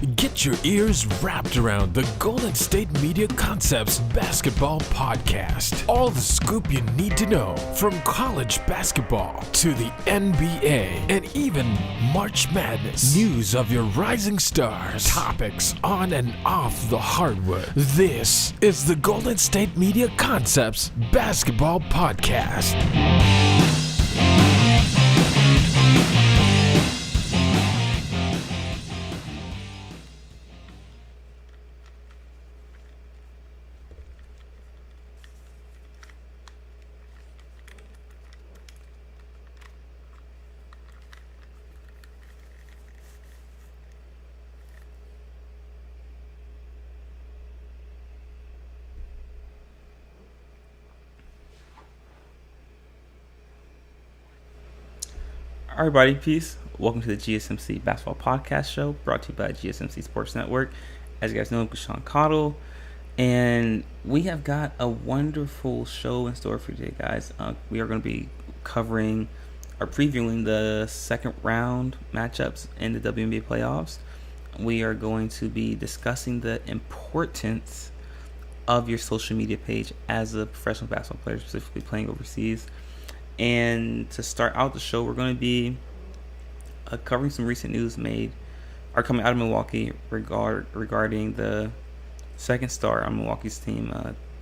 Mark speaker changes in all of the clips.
Speaker 1: Get your ears wrapped around the Golden State Media Concepts Basketball Podcast. All the scoop you need to know, from college basketball to the NBA and even March Madness. News of your rising stars, topics on and off the hardwood. This is the Golden State Media Concepts Basketball Podcast.
Speaker 2: All right, everybody, peace. Welcome to the GSMC Basketball Podcast show, brought to you by GSMC Sports Network. As you guys know, I'm Casuan Cottle, and we have got a wonderful show in store for you today, guys. We are going to be covering or previewing the second round matchups in the WNBA playoffs. We are going to be discussing the importance of your social media page as a professional basketball player, specifically playing overseas. And to start out the show, we're going to be covering some recent news coming out of Milwaukee regarding the second star on Milwaukee's team,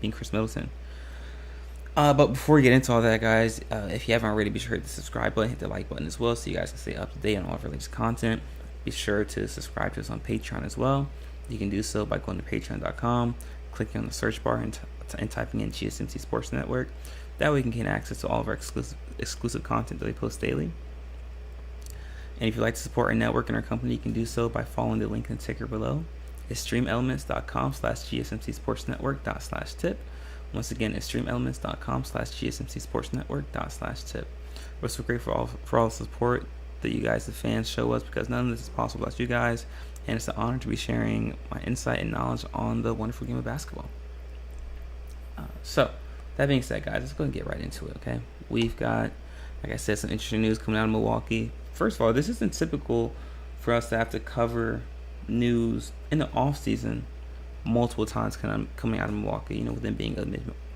Speaker 2: being Khris Middleton. But before we get into all that, guys, if you haven't already, be sure to hit the subscribe button, hit the like button as well, so you guys can stay up to date on all of our latest content. Be sure to subscribe to us on Patreon as well. You can do so by going to patreon.com, clicking on the search bar, and typing in GSMC Sports Network. That way you can gain access to all of our exclusive content that we post daily. And if you'd like to support our network and our company, you can do so by following the link in the ticker below. It's streamelements.com/gsmcsportsnetwork./tip. Once again, it's streamelements.com/gsmcsportsnetwork./tip. We're so grateful for all the support that you guys, the fans, show us, because none of this is possible without you guys. And it's an honor to be sharing my insight and knowledge on the wonderful game of basketball. That being said, guys, let's go and get right into it, okay? We've got, like I said, some interesting news coming out of Milwaukee. First of all, this isn't typical for us to have to cover news in the offseason multiple times coming out of Milwaukee, with them being a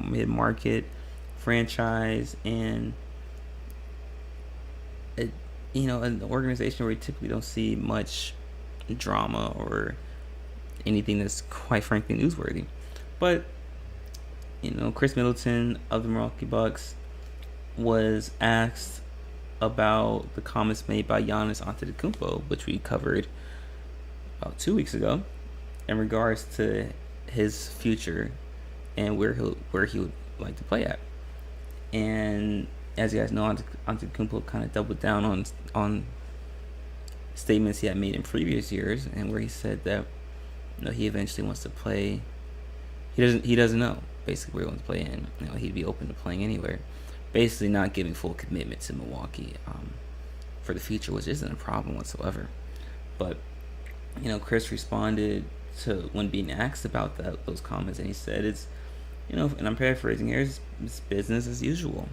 Speaker 2: mid-market franchise and, an organization where you typically don't see much drama or anything that's quite frankly newsworthy. But Khris Middleton of the Milwaukee Bucks was asked about the comments made by Giannis Antetokounmpo, which we covered about 2 weeks ago, in regards to his future and where he would like to play at. And as you guys know, Antetokounmpo kind of doubled down on statements he had made in previous years, and where he said that he eventually wants to play. He doesn't know basically where he wants to play in. He'd be open to playing anywhere. Basically not giving full commitment to Milwaukee for the future, which isn't a problem whatsoever. But Khris responded to when being asked about those comments, and he said it's and I'm paraphrasing here, it's business as usual.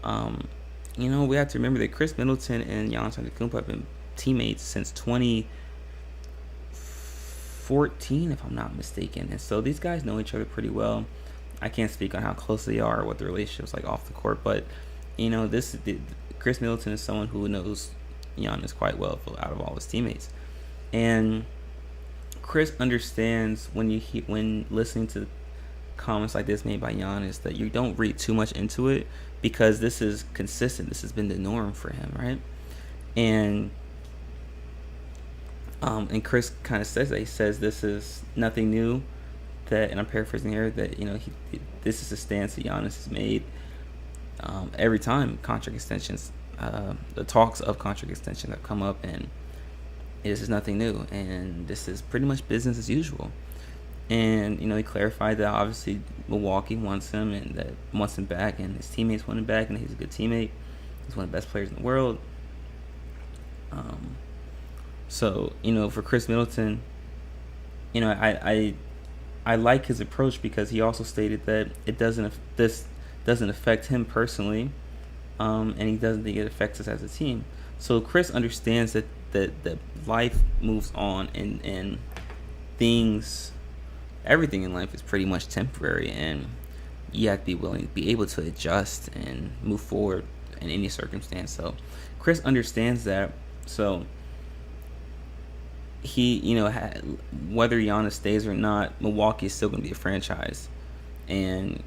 Speaker 2: We have to remember that Khris Middleton and Giannis Antetokounmpo have been teammates since 2014, if I'm not mistaken, and so these guys know each other pretty well. I can't speak on how close they are or what the relationship's like off the court, but Khris Middleton is someone who knows Giannis quite well out of all his teammates, and Khris understands when listening to comments like this made by Giannis that you don't read too much into it, because this is consistent. This has been the norm for him, right? And Khris kind of says that. He says this is nothing new. That, and I'm paraphrasing here, that this is a stance that Giannis has made every time contract extensions, the talks of contract extension have come up, and this is nothing new, and this is pretty much business as usual. And he clarified that obviously Milwaukee wants him, and that wants him back, and his teammates want him back, and he's a good teammate. He's one of the best players in the world. So for Khris Middleton, I like his approach, because he also stated that this doesn't affect him personally, and he doesn't think it affects us as a team. So Khris understands that the life moves on, and everything in life is pretty much temporary, and you have to be willing to be able to adjust and move forward in any circumstance. So Chris understands that. So he, whether Giannis stays or not, Milwaukee is still going to be a franchise. And,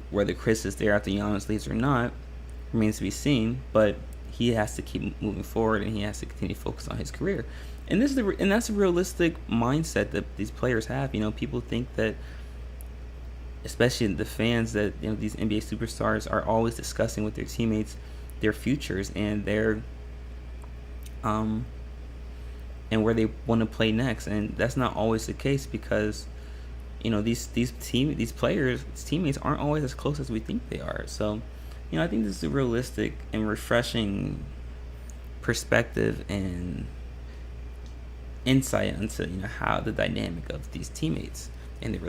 Speaker 2: whether Chris is there after Giannis leaves or not remains to be seen. But he has to keep moving forward, and he has to continue to focus on his career. And that's a realistic mindset that these players have. People think that, especially the fans, that these NBA superstars are always discussing with their teammates their futures and their and where they want to play next. And that's not always the case, because these players' teammates aren't always as close as we think they are. So I think this is a realistic and refreshing perspective and insight into how the dynamic of these teammates and the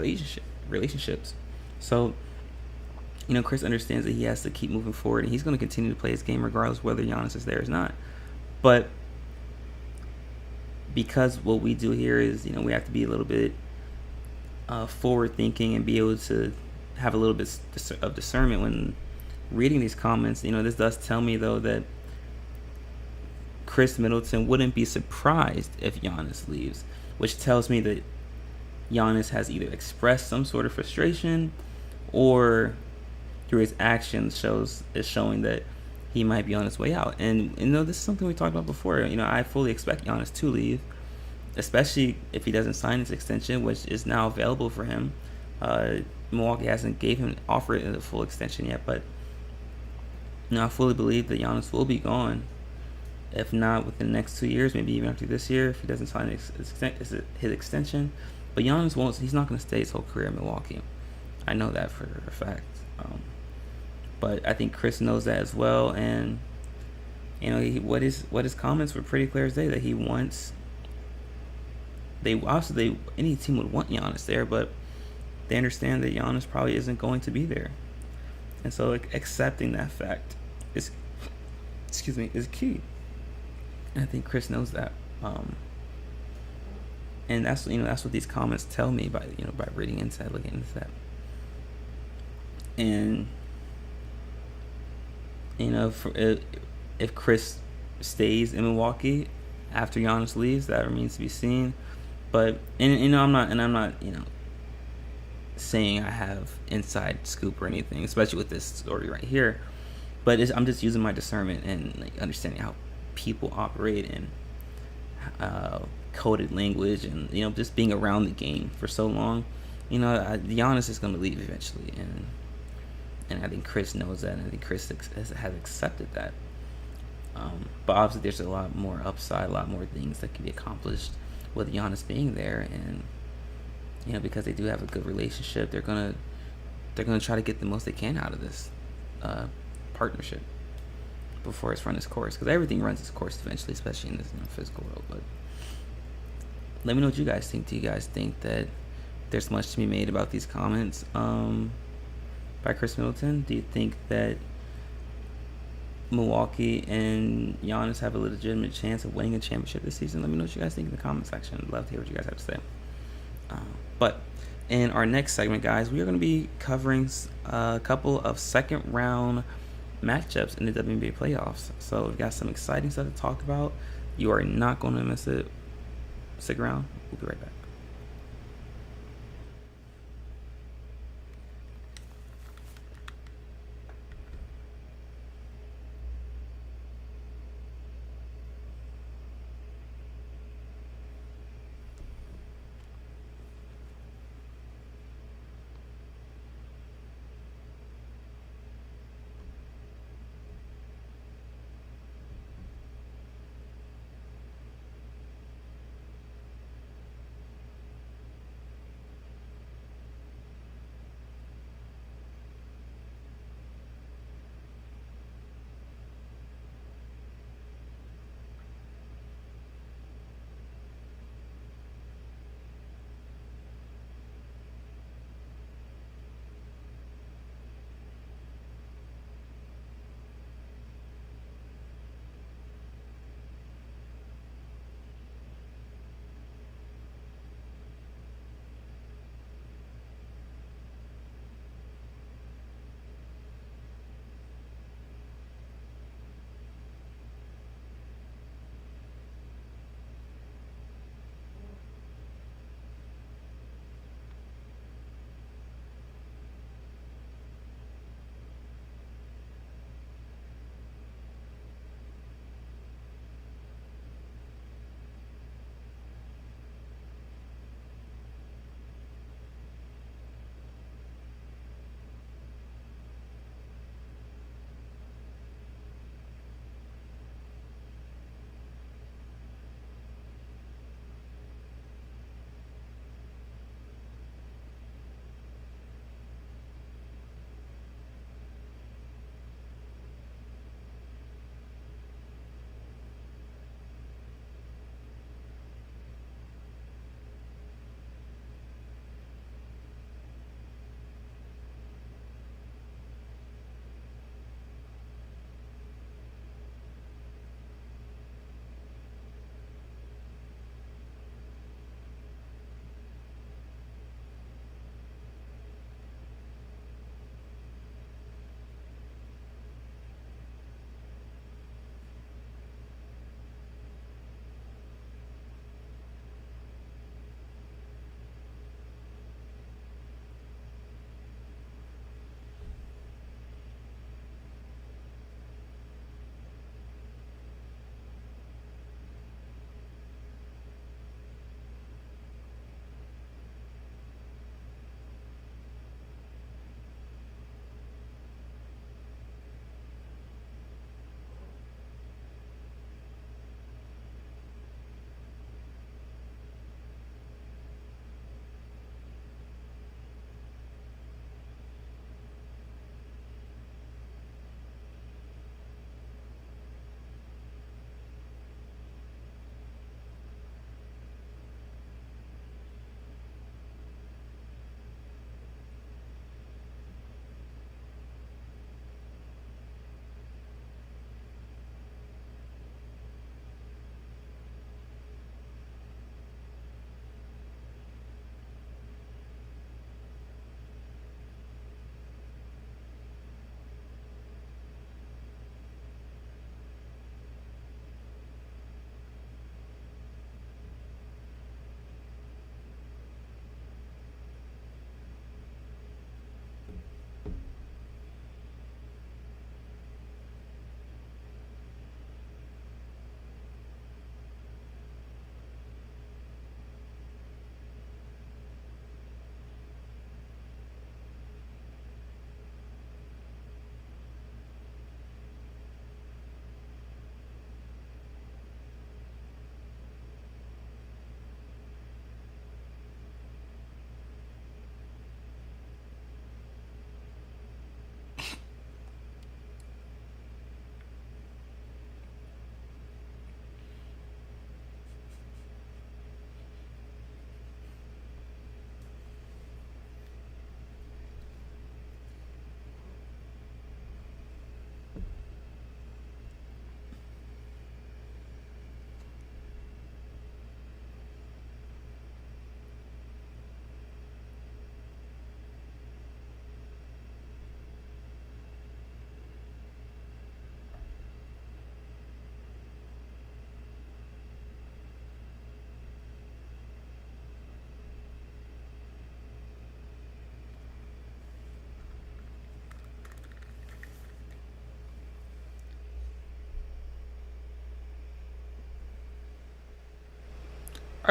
Speaker 2: relationships. So Chris understands that he has to keep moving forward, and he's going to continue to play his game regardless whether Giannis is there or not. But because what we do here is we have to be a little bit forward thinking and be able to have a little bit of discernment when reading these comments. This does tell me, though, that Chris Middleton wouldn't be surprised if Giannis leaves, which tells me that Giannis has either expressed some sort of frustration, or through his actions is showing that he might be on his way out. And this is something we talked about before. I fully expect Giannis to leave, especially if he doesn't sign his extension, which is now available for him. Milwaukee hasn't offered a full extension yet, but I fully believe that Giannis will be gone. If not within the next 2 years, maybe even after this year, if he doesn't sign his extension. But Giannis won't. He's not going to stay his whole career in Milwaukee. I know that for a fact. But I think Chris knows that as well, and what his comments were pretty clear as day, that he wants. Any team would want Giannis there, but they understand that Giannis probably isn't going to be there, and so accepting that fact is key. And I think Chris knows that, and that's what these comments tell me by reading into that, looking into that, and if Chris stays in Milwaukee after Giannis leaves, that remains to be seen. But I'm not saying I have inside scoop or anything, especially with this story right here. But I'm just using my discernment and understanding how people operate, and coded language, and just being around the game for so long. Giannis is going to leave eventually, and I think Chris knows that, and I think Chris has accepted that. But obviously, there's a lot more upside, a lot more things that can be accomplished with Giannis being there, and because they do have a good relationship, they're gonna try to get the most they can out of this partnership before it's run its course, because everything runs its course eventually, especially in this physical world. But let me know what you guys think. Do you guys think that there's much to be made about these comments by Chris Middleton? Do you think that Milwaukee and Giannis have a legitimate chance of winning a championship this season? Let me know what you guys think in the comment section. I'd love to hear what you guys have to say. But in our next segment, guys, we are going to be covering a couple of second round matchups in the WNBA playoffs. So we've got some exciting stuff to talk about. You are not going to miss it. Stick around. We'll be right back.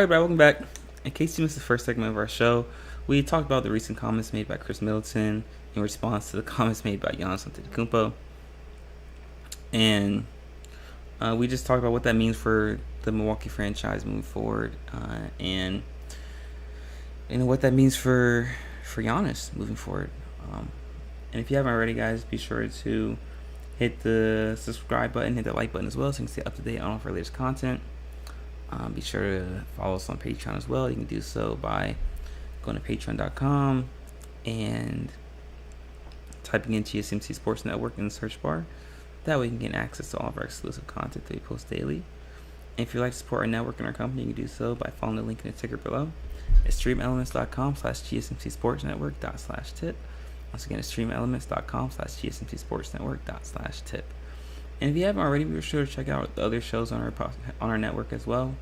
Speaker 2: right, welcome back. In case you missed the first segment of our show, we talked about the recent comments made by Chris Middleton in response to the comments made by Giannis Antetokounmpo. And we just talked about what that means for the Milwaukee franchise moving forward, and what that means for Giannis moving forward. And if you haven't already, guys, be sure to hit the subscribe button, hit the like button as well, so you can stay up to date on all of our latest content. Be sure to follow us on Patreon as well. You can do so by going to patreon.com and typing in GSMC Sports Network in the search bar. That way you can get access to all of our exclusive content that we post daily. And if you'd like to support our network and our company, you can do so by following the link in the ticker below. It's streamelements.com/gsmcsportsnetwork./tip. Once again, it's streamelements.com/gsmcsportsnetwork./tip. And if you haven't already, be sure to check out the other shows on our network as well,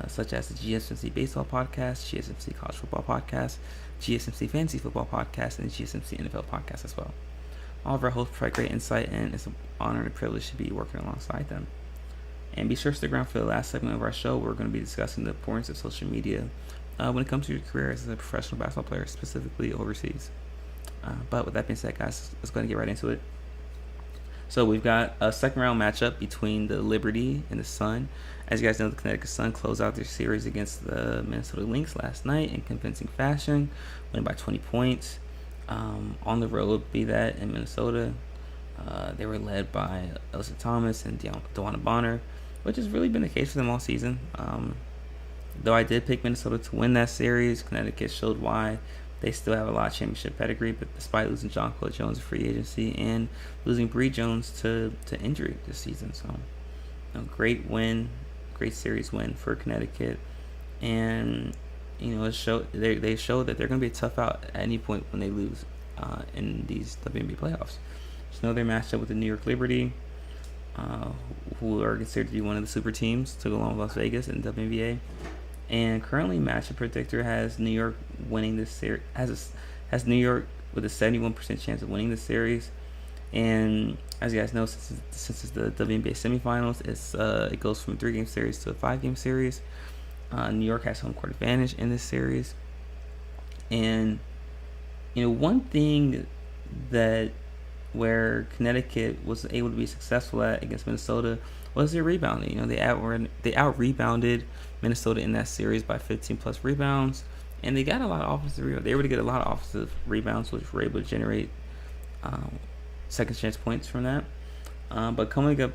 Speaker 2: such as the GSMC Baseball Podcast, GSMC College Football Podcast, GSMC Fantasy Football Podcast, and the GSMC NFL Podcast as well. All of our hosts provide great insight, and it's an honor and a privilege to be working alongside them. And be sure to stick around for the last segment of our show. We're going to be discussing the importance of social media when it comes to your career as a professional basketball player, specifically overseas. But with that being said, guys, let's go ahead and get right into it. So we've got a second round matchup between the Liberty and the Sun. As you guys know, the Connecticut Sun closed out their series against the Minnesota Lynx last night in convincing fashion, winning by 20 points. On the road, be that in Minnesota, they were led by Elsa Thomas and Dewana Bonner, which has really been the case for them all season. Though I did pick Minnesota to win that series, Connecticut showed why. They still have a lot of championship pedigree, but despite losing Jonquil Jones to free agency and losing Bree Jones to injury this season. So, great win, great series win for Connecticut. And, they showed that they're going to be tough out at any point when they lose in these WNBA playoffs. Just know they're matched up with the New York Liberty, who are considered to be one of the super teams to go along with Las Vegas in WNBA. And currently, matchup predictor has New York winning this series. Has New York with a 71% chance of winning this series. And as you guys know, since it's the WNBA semifinals, it goes from a 3-game series to a 5-game series. New York has home court advantage in this series. And one thing where Connecticut was able to be successful at against Minnesota was their rebounding. They out-rebounded Minnesota in that series by 15 plus rebounds, and they got a lot of offensive rebounds. They were able to get a lot of offensive rebounds, which were able to generate second chance points from that. But coming up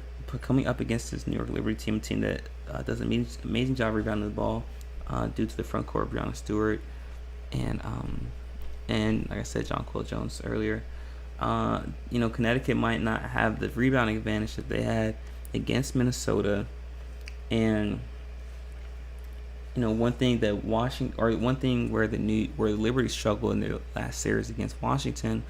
Speaker 2: against this New York Liberty team that does an amazing job rebounding the ball due to the front court of Breonna Stewart and like I said, Jonquil Jones earlier. Connecticut might not have the rebounding advantage that they had against Minnesota, and one thing where the Liberty struggled in their last series against Washington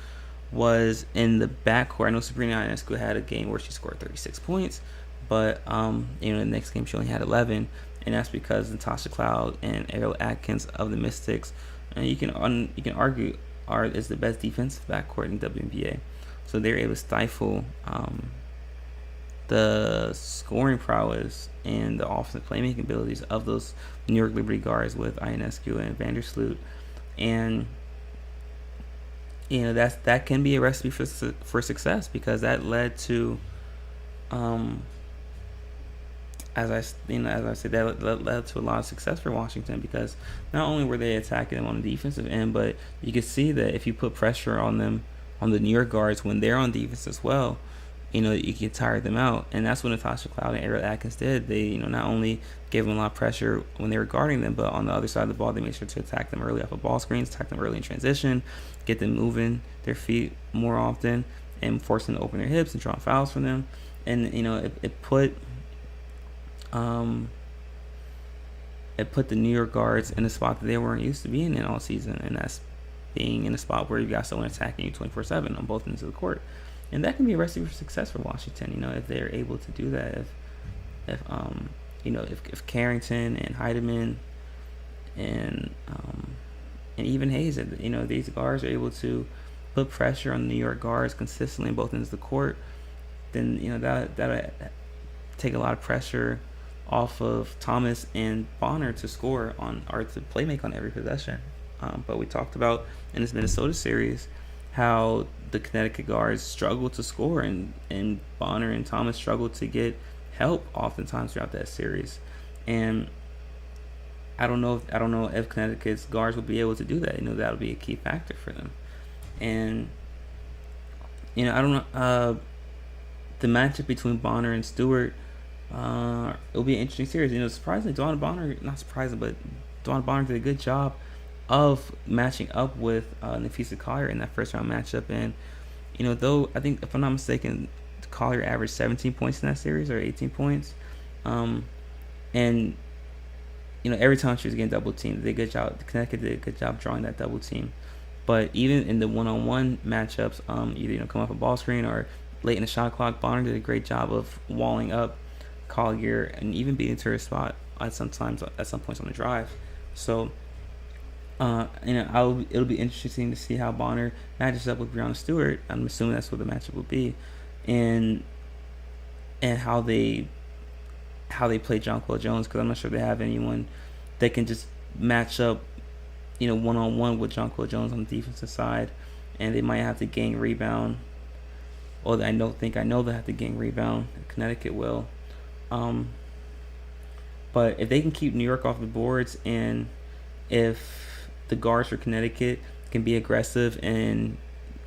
Speaker 2: was in the backcourt. I know Sabrina Ionescu had a game where she scored 36 points, but the next game she only had 11, and that's because Natasha Cloud and Ariel Atkins of the Mystics, and you can argue is the best defensive backcourt in WNBA. So they're able to stifle the scoring prowess and the offensive playmaking abilities of those New York Liberty guards with Ionescu and Vandersloot. And that can be a recipe for success, because that led to as I said, that led to a lot of success for Washington, because not only were they attacking them on the defensive end, but you could see that if you put pressure on them, on the New York guards, when they're on defense as well, you can tire them out. And that's what Natasha Cloud and Ariel Atkins did. They, not only gave them a lot of pressure when they were guarding them, but on the other side of the ball, they made sure to attack them early off of ball screens, attack them early in transition, get them moving their feet more often, and force them to open their hips and draw fouls from them. And, it put the New York guards in a spot that they weren't used to being in all season, and that's being in a spot where you got someone attacking you 24/7 on both ends of the court. And that can be a recipe for success for Washington, if they're able to do that. If Carrington and Heidemann and even Hayes, these guards are able to put pressure on the New York guards consistently on both ends of the court, then that'll take a lot of pressure off of Thomas and Bonner to score on or to play make on every possession. But we talked about in this Minnesota series how the Connecticut guards struggled to score, and Bonner and Thomas struggled to get help oftentimes throughout that series. And I don't know if Connecticut's guards will be able to do that. That'll be a key factor for them. And I don't know. The matchup between Bonner and Stewart, it'll be an interesting series. Surprisingly, not surprising, but Dawn Bonner did a good job of matching up with Nafisa Collier in that first round matchup. And though I think, if I'm not mistaken, Collier averaged 17 points in that series, or 18 points, and every time she was getting double teamed, they did a good job. Connecticut did a good job drawing that double team. But even in the one-on-one matchups, either come off a ball screen or late in the shot clock, Bonner did a great job of walling up Collier and even beating to her spot at some points on the drive. So it'll be interesting to see how Bonner matches up with Breonna Stewart. I'm assuming that's what the matchup will be, and how they play Jonquel Jones, because I'm not sure they have anyone that can just match up, one-on-one with Jonquel Jones on the defensive side, and they might have to gang rebound. Or I know they have to gang rebound. Connecticut will, but if they can keep New York off the boards, and if the guards for Connecticut can be aggressive and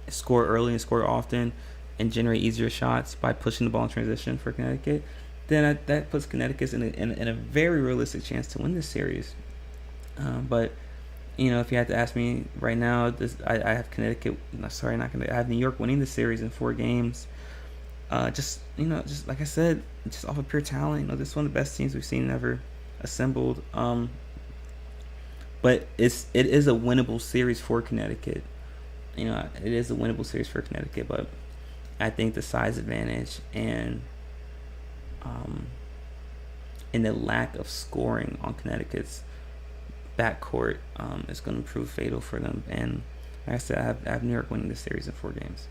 Speaker 2: score early and score often and generate easier shots by pushing the ball in transition for Connecticut, then that puts Connecticut in a very realistic chance to win this series. But if you had to ask me right now, I have Connecticut. Sorry, not Connecticut. I have New York winning the series in 4 games. Just like I said, just off of pure talent. This is one of the best teams we've seen ever assembled. But it is a winnable series for Connecticut. It is a winnable series for Connecticut, but I think the size advantage and the lack of scoring on Connecticut's backcourt is going to prove fatal for them. And like I said, I have New York winning this series in 4 games.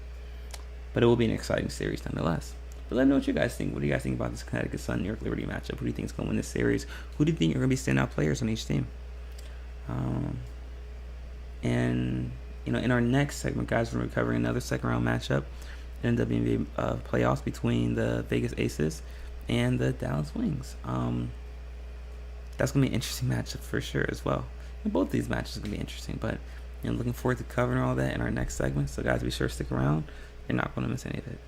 Speaker 2: But it will be an exciting series nonetheless. But let me know what you guys think. What do you guys think about this Connecticut Sun New York Liberty matchup? Who do you think is going to win this series? Who do you think are going to be standout players on each team? And in our next segment, guys, we're covering another second round matchup in the WNBA playoffs between the Vegas Aces and the Dallas Wings. That's gonna be an interesting matchup for sure as well. And both these matches are gonna be interesting, but looking forward to covering all that in our next segment. So guys, be sure to stick around. You're not gonna miss any of it.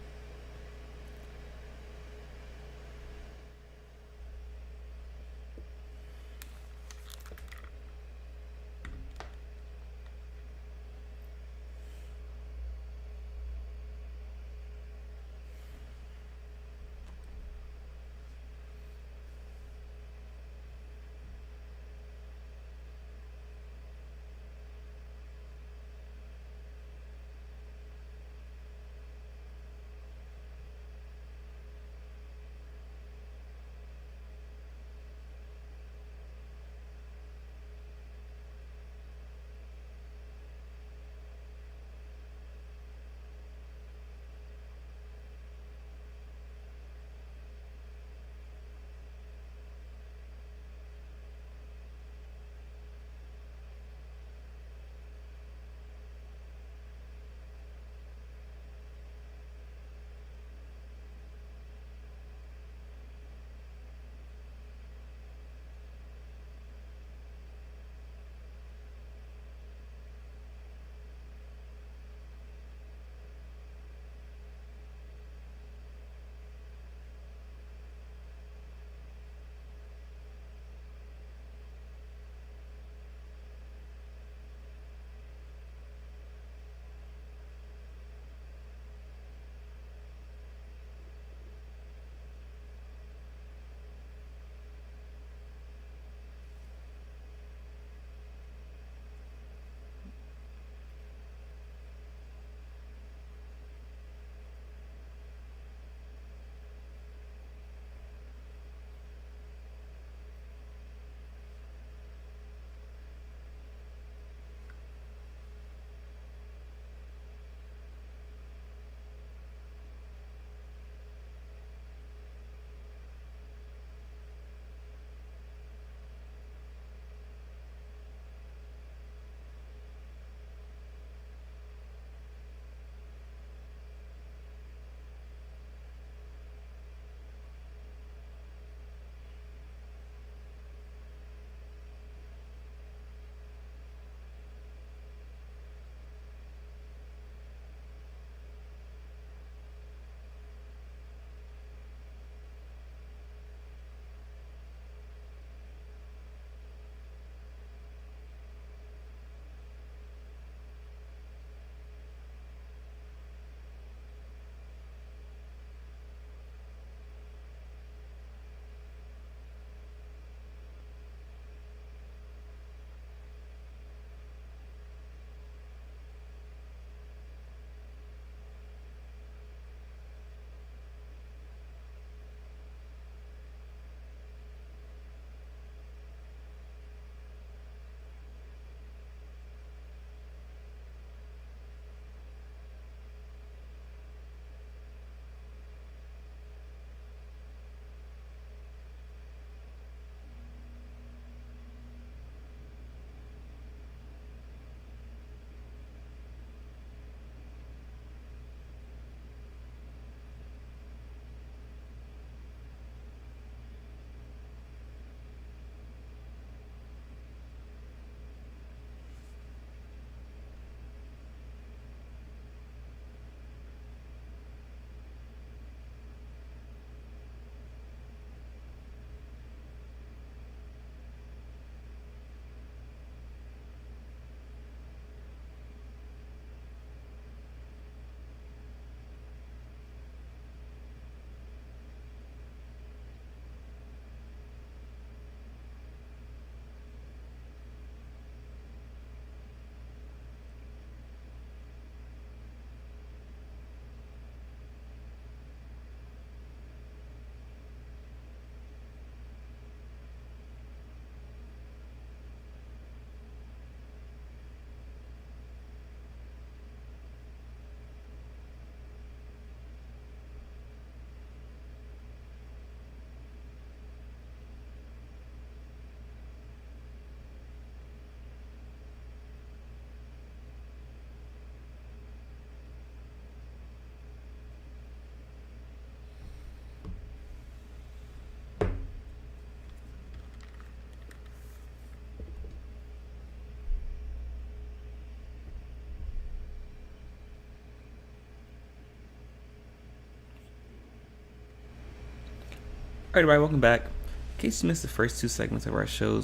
Speaker 2: All right, everybody, welcome back. In case you missed the first two segments of our show,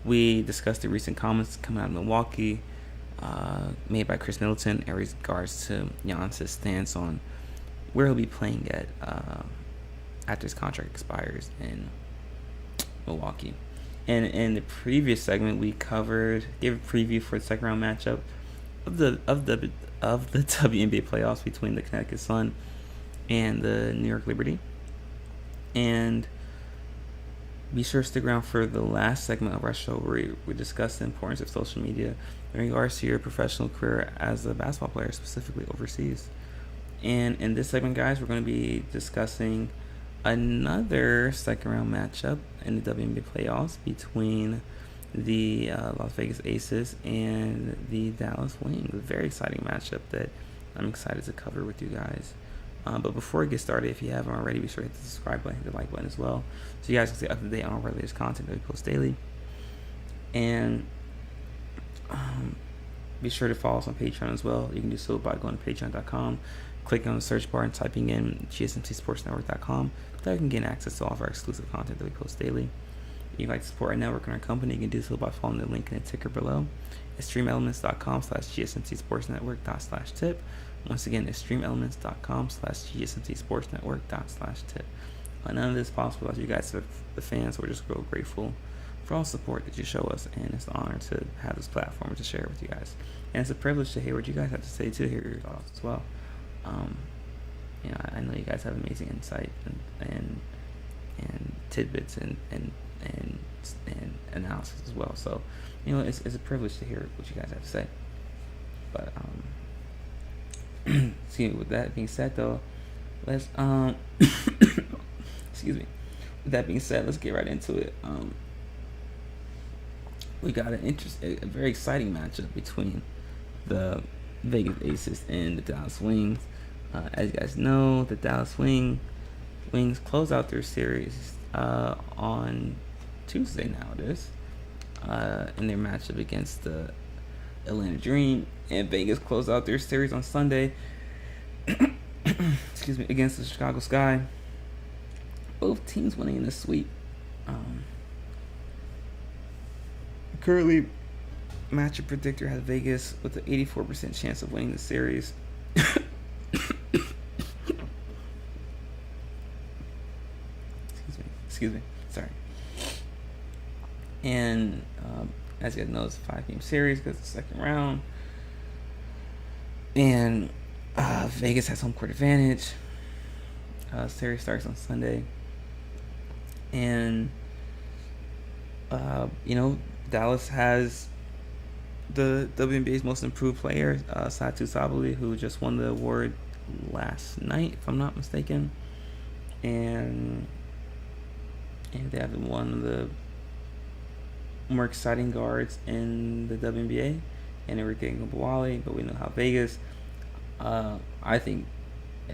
Speaker 2: we discussed the recent comments coming out of Milwaukee, made by Chris Middleton in regards to Giannis' stance on where he'll be playing at after his contract expires in Milwaukee. And in the previous segment, we gave a preview for the second round matchup of the WNBA playoffs between the Connecticut Sun and the New York Liberty. And be sure to stick around for the last segment of our show where we discuss the importance of social media in regards to your professional career as a basketball player, specifically overseas. And in this segment, guys, we're going to be discussing another second round matchup in the WNBA playoffs between the Las Vegas Aces and the Dallas Wings. A very exciting matchup that I'm excited to cover with you guys. But before we get started, if you haven't already, be sure to hit the subscribe button, hit the like button as well, so you guys can stay up to date on our latest content that we post daily. And be sure to follow us on Patreon as well. You can do so by going to patreon.com, clicking on the search bar and typing in gsmcsportsnetwork.com. There you can gain access to all of our exclusive content that we post daily. If you'd like to support our network and our company, you can do so by following the link in the ticker below. It's streamelements.com/gsmcsportsnetwork./tip. Once again, it's streamelements.com/gsmcsportsnetwork./tip. None of this is possible without you guys, the fans. We're just real grateful for all the support that you show us, and it's an honor to have this platform to share with you guys. And it's a privilege to hear what you guys have to say, to hear your thoughts as well. I know you guys have amazing insight and tidbits and analysis as well. So, it's a privilege to hear what you guys have to say. But excuse me. With that being said, though, let's excuse me. With that being said, let's get right into it. We got a very exciting matchup between the Vegas Aces and the Dallas Wings. As you guys know, the Dallas Wings close out their series on Tuesday. Now it is in their matchup against the Atlanta Dream, and Vegas closed out their series on Sunday. Excuse me, against the Chicago Sky. Both teams winning in the sweep. Currently, matchup predictor has Vegas with an 84% chance of winning the series. Excuse me. Sorry. And as you guys know, it's a 5-game series because it's the second round. And Vegas has home court advantage. Series starts on Sunday. And, Dallas has the WNBA's most improved player, Satu Sabali, who just won the award last night, if I'm not mistaken. And they have one of the more exciting guards in the WNBA, and Enrique Ngabawale. But we know how Vegas, I think,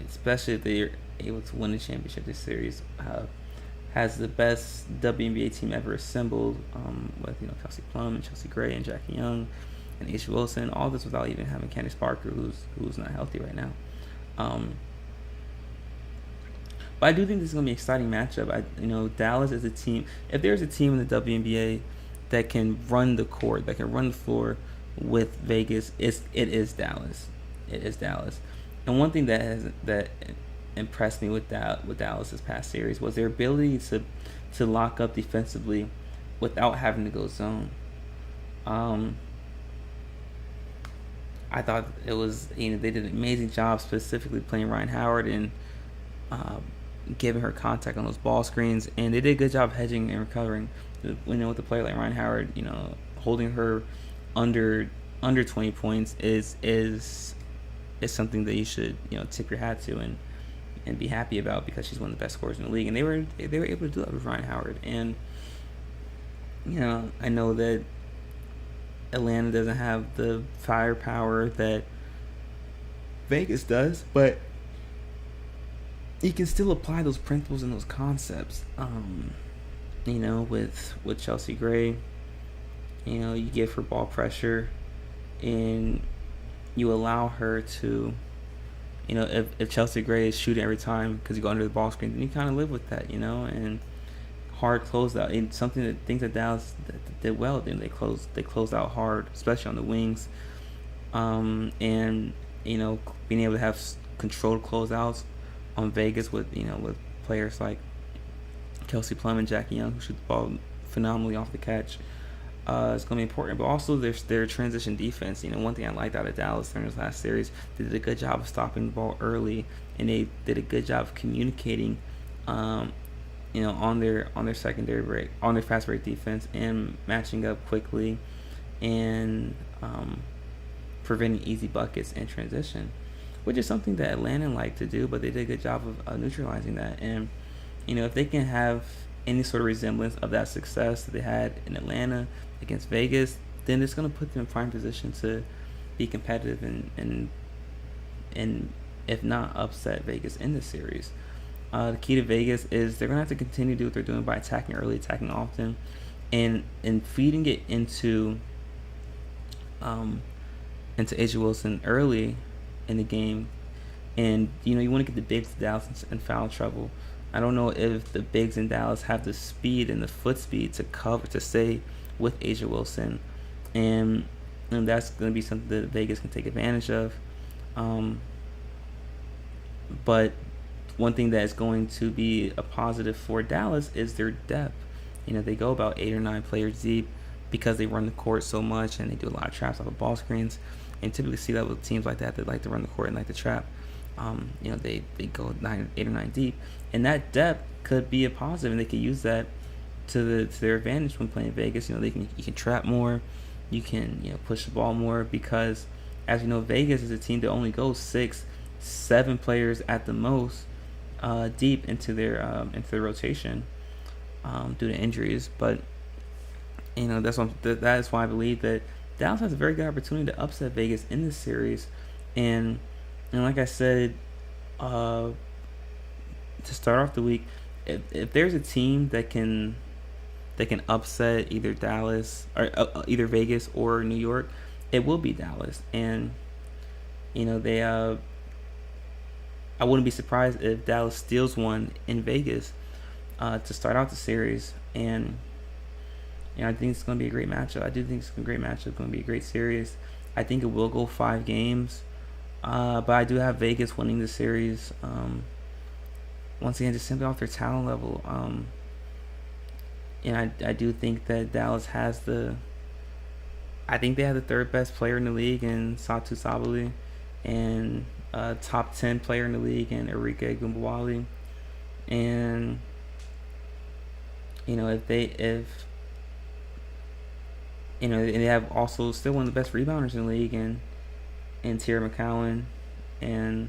Speaker 2: especially if they're able to win the championship this series, has the best WNBA team ever assembled, with Kelsey Plum and Chelsea Gray and Jackie Young and Aisha Wilson. All this without even having Candace Parker, who's not healthy right now. But I do think this is going to be an exciting matchup. Dallas is a team. If there's a team in the WNBA that can run the court, that can run the floor with Vegas, it is Dallas. It is Dallas. And one thing that impressed me with Dallas this past series was their ability to lock up defensively without having to go zone. I thought it was, they did an amazing job specifically playing Ryan Howard and giving her contact on those ball screens, and they did a good job hedging and recovering. With a player like Ryan Howard, holding her under 20 points is something that you should tip your hat to and be happy about, because she's one of the best scorers in the league, and they were able to do that with Ryan Howard. And I know that Atlanta doesn't have the firepower that Vegas does, but you can still apply those principles and those concepts. With Chelsea Gray, you give her ball pressure and you allow her to if Chelsea Gray is shooting every time because you go under the ball screen, then you kind of live with that, and hard closeout. And something that things that Dallas did well, then they closed out hard, especially on the wings, and being able to have controlled closeouts on Vegas with players like Kelsey Plum and Jackie Young, who shoot the ball phenomenally off the catch. It's going to be important, but also their transition defense. One thing I liked out of Dallas during this last series, they did a good job of stopping the ball early, and they did a good job of communicating, on their secondary break, on their fast break defense, and matching up quickly, and preventing easy buckets in transition, which is something that Atlanta liked to do, but they did a good job of neutralizing that. And if they can have any sort of resemblance of that success that they had in Atlanta against Vegas, then it's going to put them in prime position to be competitive and if not upset Vegas in this series. The key to Vegas is they're going to have to continue to do what they're doing by attacking early, attacking often, and feeding it into A'ja Wilson early in the game. And you want to get the bigs to Dallas in foul trouble. I don't know if the bigs in Dallas have the speed and the foot speed to stay with A'ja Wilson, and that's going to be something that Vegas can take advantage of. But one thing that is going to be a positive for Dallas is their depth. They go about 8 or 9 players deep because they run the court so much, and they do a lot of traps off of ball screens. And typically see that with teams like that like to run the court and like to trap. They go 8 or 9 deep, and that depth could be a positive, and they could use that to their advantage when playing Vegas. You can trap more, you can push the ball more, because as Vegas is a team that only goes 6-7 players at the most deep into their rotation due to injuries. But that is why I believe that Dallas has a very good opportunity to upset Vegas in this series. And like I said, to start off the week, if there's a team that can upset either Dallas or either Vegas or New York, it will be Dallas. And they I wouldn't be surprised if Dallas steals one in Vegas to start out the series. And I think it's going to be a great matchup. I do think it's a great matchup. It's going to be a great series. I think it will go 5 games. But I do have Vegas winning the series. Once again, just simply off their talent level. And I do think that Dallas has I think they have the 3rd best player in the league in Satu Sabali, and top 10 player in the league in Enrique Gumbawali. And and they have also still one of the best rebounders in the league in Tierra McCowan, and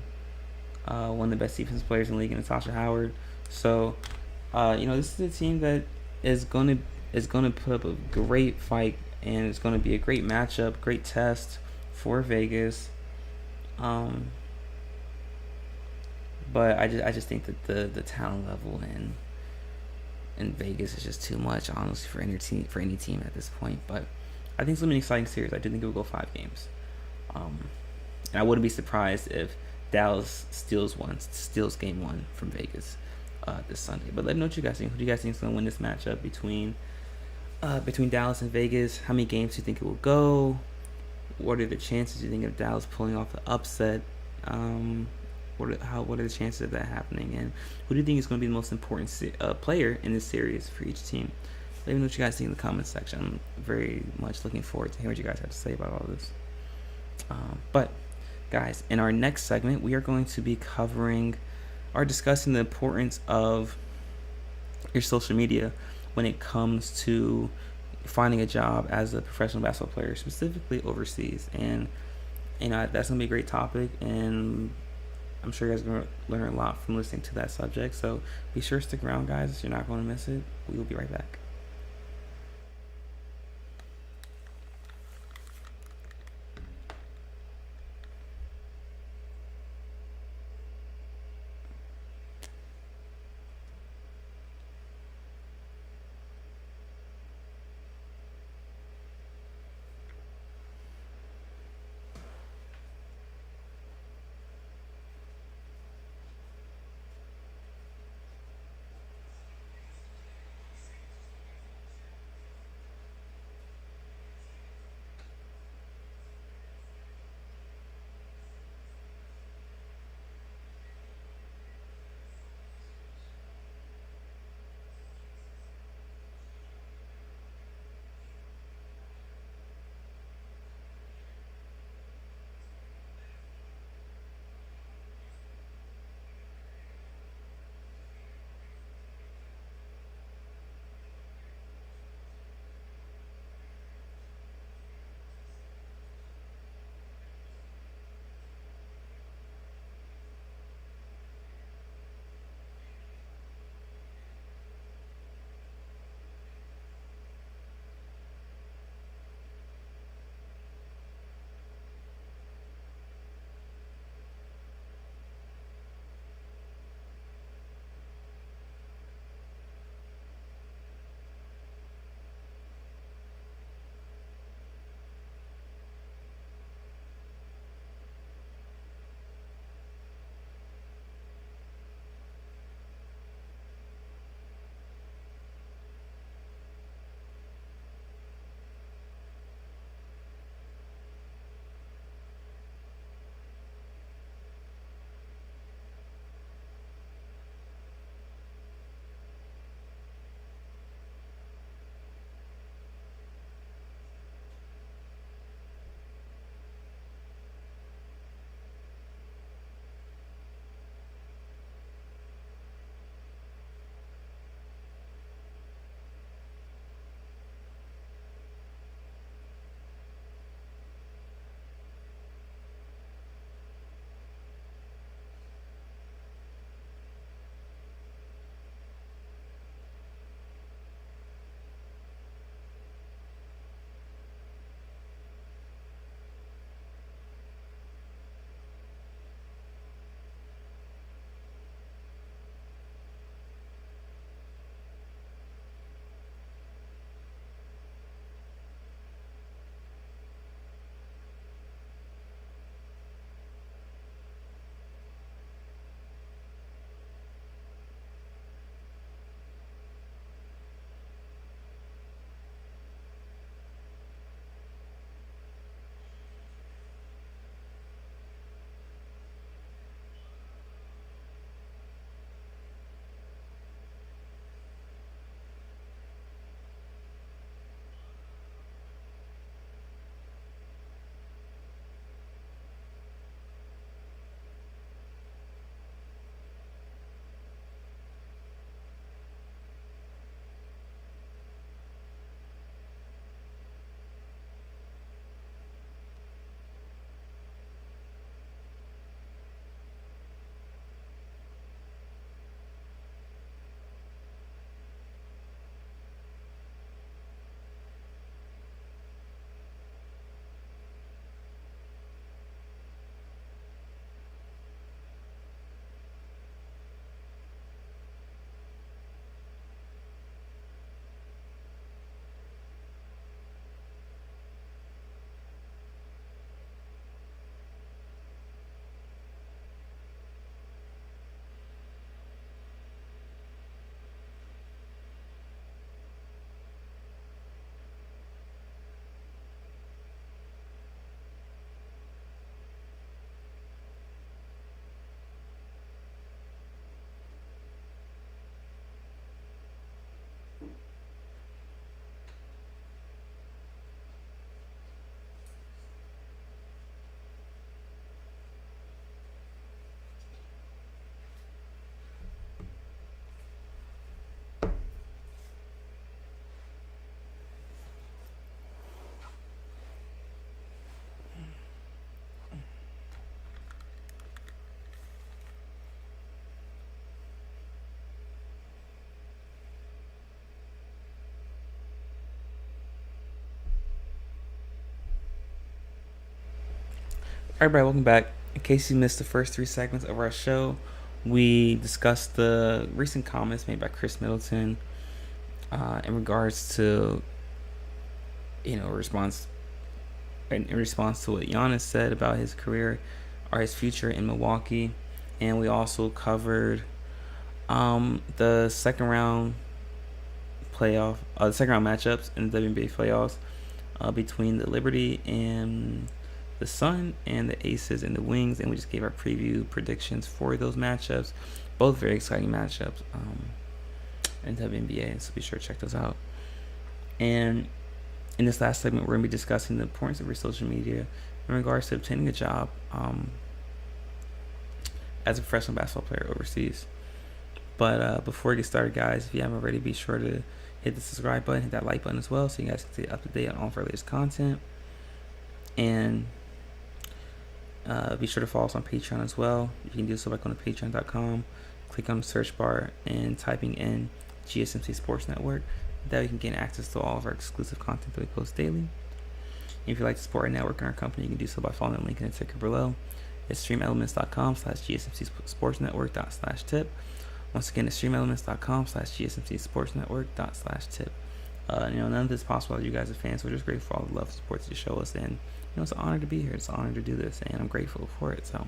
Speaker 2: one of the best defensive players in the league in Natasha Howard. So this is a team that is going to put up a great fight, and it's going to be a great matchup, great test for Vegas. But I just think that the talent level in Vegas is just too much, honestly, for any team at this point. But I think it's going to be an exciting series. I do think it will go 5 games. And I wouldn't be surprised if Dallas steals game 1 from Vegas this Sunday. But let me know what you guys think. Who do you guys think is going to win this matchup between Dallas and Vegas? How many games do you think it will go? What are the chances you think of Dallas pulling off the upset? What are the chances of that happening? And who do you think is going to be the most important player in this series for each team? Let me know what you guys think in the comments section. I'm very much looking forward to hearing what you guys have to say about all this. But guys, in our next segment, we are going to be discussing the importance of your social media when it comes to finding a job as a professional basketball player, specifically overseas. And that's gonna be a great topic, and I'm sure you guys are gonna learn a lot from listening to that subject. So be sure to stick around, guys. You're not going to miss it. We will be right back. Everybody, welcome back. In case you missed the first 3 segments of our show, we discussed the recent comments made by Chris Middleton in regards to, in response to what Giannis said about his career or his future in Milwaukee, and we also covered the second round matchups in the WNBA playoffs between the Liberty and the Sun and the Aces and the Wings, and we just gave our preview predictions for those matchups. Both very exciting matchups in WNBA, so be sure to check those out. And in this last segment, we're going to be discussing the importance of your social media in regards to obtaining a job as a professional basketball player overseas. But before we get started, guys, if you haven't already, be sure to hit the subscribe button, hit that like button as well, so you guys can stay up to date on all of our latest content. And be sure to follow us on Patreon as well. You can do so by going to patreon.com, click on the search bar, and typing in GSMC Sports Network. That way you can gain access to all of our exclusive content that we post daily. And if you'd like to support our network and our company, you can do so by following the link in the ticker below. It's streamelements.com/gsmcsportsnetwork./tip. Once again, it's streamelements.com/gsmcsportsnetwork./tip. None of this is possible without you guys as fans. We're just grateful for all the love and support that you show us, and it's an honor to be here. It's an honor to do this, and I'm grateful for it. So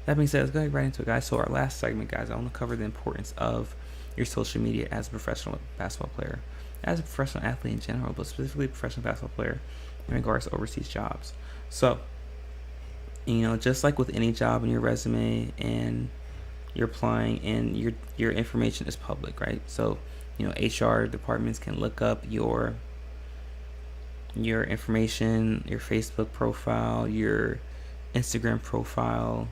Speaker 2: that being said, let's go right into it, guys. So our last segment, guys, I want to cover the importance of your social media as a professional basketball player, as a professional athlete in general, but specifically a professional basketball player in regards to overseas jobs. So, just like with any job in your resume and you're applying, and your information is public, right? So, HR departments can look up your information, your Facebook profile, your Instagram profile,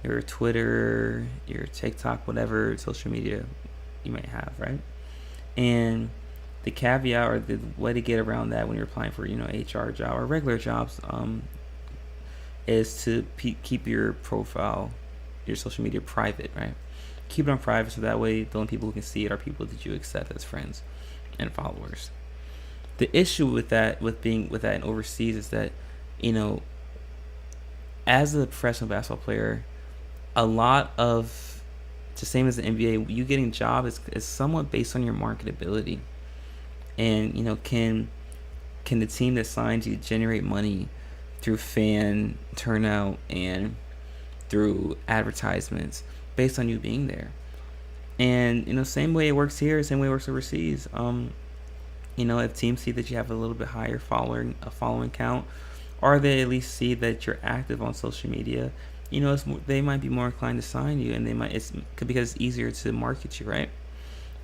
Speaker 2: your Twitter, your TikTok, whatever social media you might have, right? And the caveat or the way to get around that when you're applying for, HR job or regular jobs, is to keep your profile, your social media private, right? Keep it on private, so that way the only people who can see it are people that you accept as friends and followers. The issue with that, with that in overseas, is that, as a professional basketball player, a lot of, the same as the NBA, you getting jobs is somewhat based on your marketability. And, can the team that signs you generate money through fan turnout and through advertisements based on you being there? And, same way it works here, same way it works overseas. If teams see that you have a little bit higher following count, or they at least see that you're active on social media, they might be more inclined to sign you, and because it's easier to market you, right?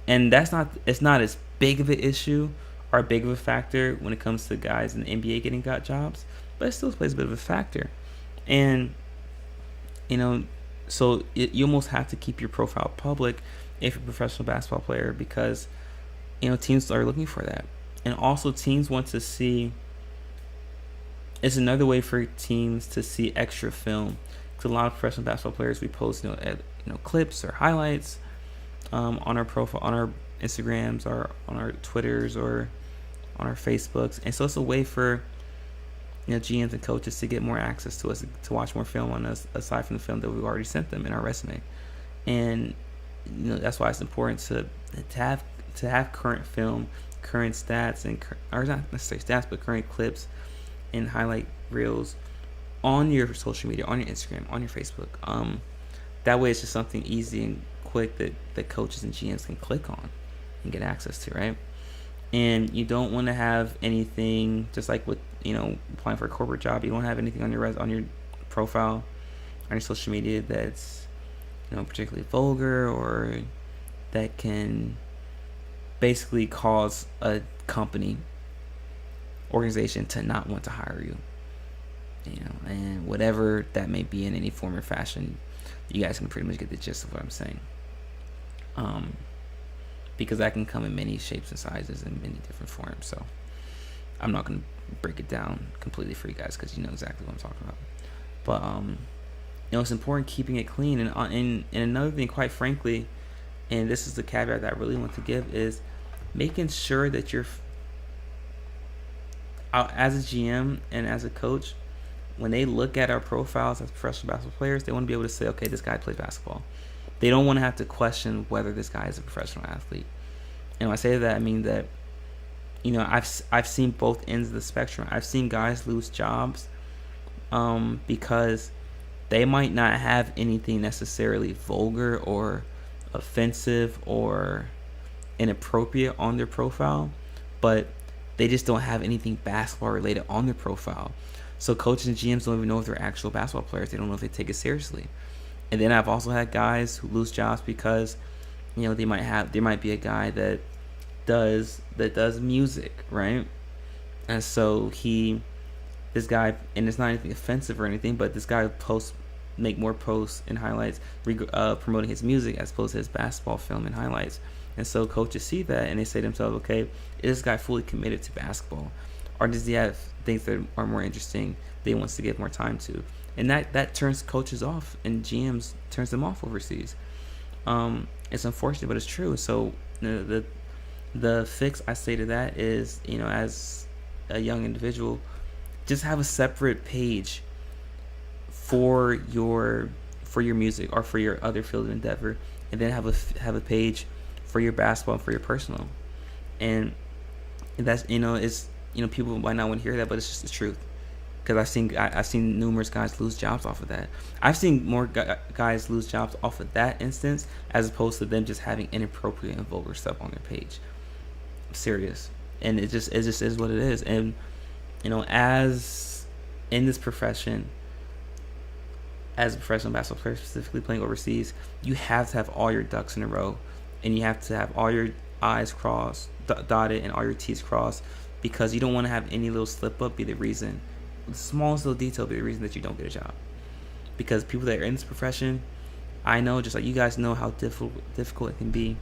Speaker 2: And it's not as big of an issue or big of a factor when it comes to guys in the NBA getting jobs, but it still plays a bit of a factor. And so you almost have to keep your profile public if you're a professional basketball player, because teams are looking for that. And also teams want to see, it's another way for teams to see extra film. Because a lot of professional basketball players, we post clips or highlights on our profile, on our Instagrams or on our Twitters or on our Facebooks. And so it's a way for GMs and coaches to get more access to us, to watch more film on us aside from the film that we've already sent them in our resume. And that's why it's important to have current film, current stats, or not necessarily stats, but current clips and highlight reels on your social media, on your Instagram, on your Facebook. That way it's just something easy and quick that coaches and GMs can click on and get access to, right? And you don't want to have anything, just like with applying for a corporate job, you don't have anything on your profile, on your social media that's particularly vulgar or that can basically cause a company, organization to not want to hire you. And whatever that may be in any form or fashion, you guys can pretty much get the gist of what I'm saying. Because that can come in many shapes and sizes and many different forms. So I'm not going to break it down completely for you guys, because you know exactly what I'm talking about. But it's important keeping it clean. And another thing, quite frankly, and this is the caveat that I really want to give, is making sure that you're, as a GM and as a coach, when they look at our profiles as professional basketball players, they want to be able to say, okay, this guy plays basketball. They don't want to have to question whether this guy is a professional athlete. And when I say that, I mean that, I've seen both ends of the spectrum. I've seen guys lose jobs because they might not have anything necessarily vulgar or offensive or inappropriate on their profile, but they just don't have anything basketball related on their profile. So coaches and GMs don't even know if they're actual basketball players. They don't know if they take it seriously. And then I've also had guys who lose jobs because, there might be a guy that does music, right? And so this guy, and it's not anything offensive or anything, but this guy make more posts and highlights promoting his music as opposed to his basketball film and highlights. And so coaches see that and they say to themselves, okay, is this guy fully committed to basketball? Or does he have things that are more interesting that he wants to give more time to? And that turns coaches off, and GMs turns them off overseas. It's unfortunate, but it's true. So the fix I say to that is, as a young individual, just have a separate page for your music or for your other field of endeavor, and then have a page for your basketball and for your personal. And that's it's people might not want to hear that, but it's just the truth. Because I've seen numerous guys lose jobs off of that. I've seen more guys lose jobs off of that instance as opposed to them just having inappropriate and vulgar stuff on their page. I'm serious, and it just is what it is. And as in this profession, as a professional basketball player, specifically playing overseas, you have to have all your ducks in a row, and you have to have all your I's crossed, dotted, and all your T's crossed, because you don't want to have any little slip up be the reason. The smallest little detail be the reason that you don't get a job. Because people that are in this profession, I know, just like you guys know, how difficult it can be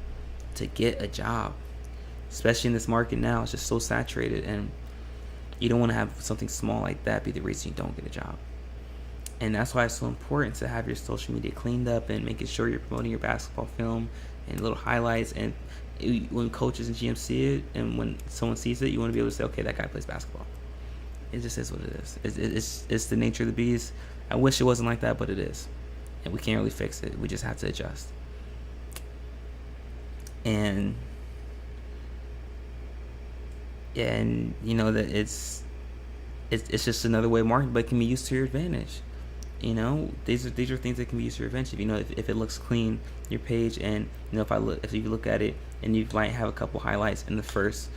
Speaker 2: to get a job, especially in this market now. It's just so saturated, and you don't want to have something small like that be the reason you don't get a job. And that's why it's so important to have your social media cleaned up and making sure you're promoting your basketball film and little highlights. And when coaches and GMs see it, and when someone sees it, you want to be able to say, okay, that guy plays basketball. It just is what it is. It's the nature of the beast. I wish it wasn't like that, but it is. And we can't really fix it. We just have to adjust. And that it's just another way of marketing, but it can be used to your advantage. These are things that can be used to your advantage. If it looks clean, your page, and if you look at it and you might have a couple highlights in the first,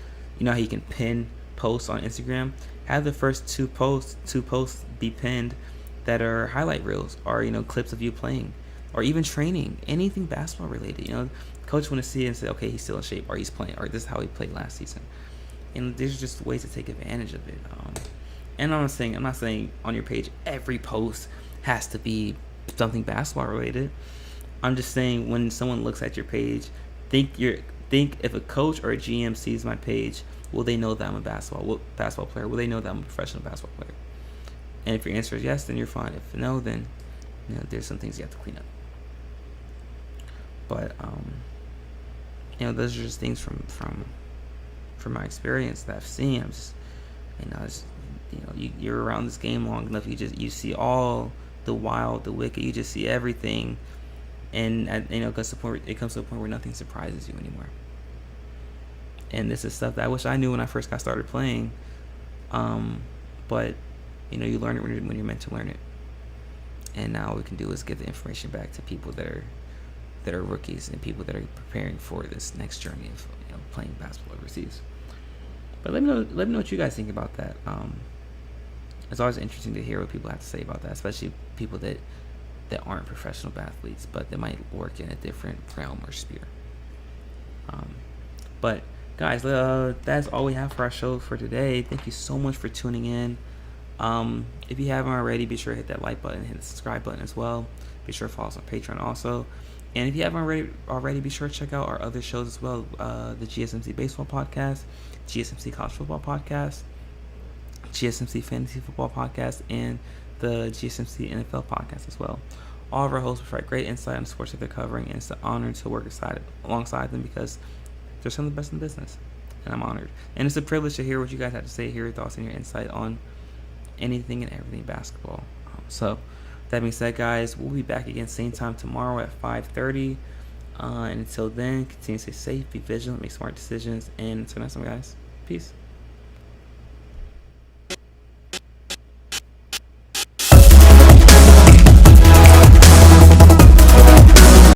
Speaker 2: how you can pin posts on Instagram. Have the first two posts be pinned that are highlight reels or clips of you playing, or even training, anything basketball related. Coach want to see it and say, okay, he's still in shape, or he's playing, or this is how he played last season. And these are just ways to take advantage of it. And I'm not saying on your page every post has to be something basketball related. I'm just saying when someone looks at your page, think if a coach or a GM sees my page, will they know that I'm a basketball player? Will they know that I'm a professional basketball player? And if your answer is yes, then you're fine. If no, then there's some things you have to clean up. But those are just things from my experience that I've seen. I'm just, you're around this game long enough, you see all the wild, the wicked, you just see everything, and it comes to a point where nothing surprises you anymore. And this is stuff that I wish I knew when I first got started playing. But you learn it when you're meant to learn it. And now all we can do is give the information back to people that are rookies and people that are preparing for this next journey of playing basketball overseas. But let me know what you guys think about that. It's always interesting to hear what people have to say about that, especially people that aren't professional athletes, but they might work in a different realm or sphere. But guys, that's all we have for our show for today. Thank you so much for tuning in. If you haven't already, be sure to hit that like button, hit the subscribe button as well. Be sure to follow us on Patreon also. And if you haven't already, be sure to check out our other shows as well. The GSMC Baseball Podcast, GSMC College Football Podcast, GSMC Fantasy Football Podcast, and the GSMC NFL Podcast as well. All of our hosts provide great insight on the sports that they're covering, and it's an honor to work alongside them because they're some of the best in business, and I'm honored. And it's a privilege to hear what you guys have to say, hear your thoughts and your insight on anything and everything basketball. So that being said, guys, we'll be back again same time tomorrow at 5:30. And until then, continue to stay safe, be vigilant, make smart decisions, and until next time, guys, peace.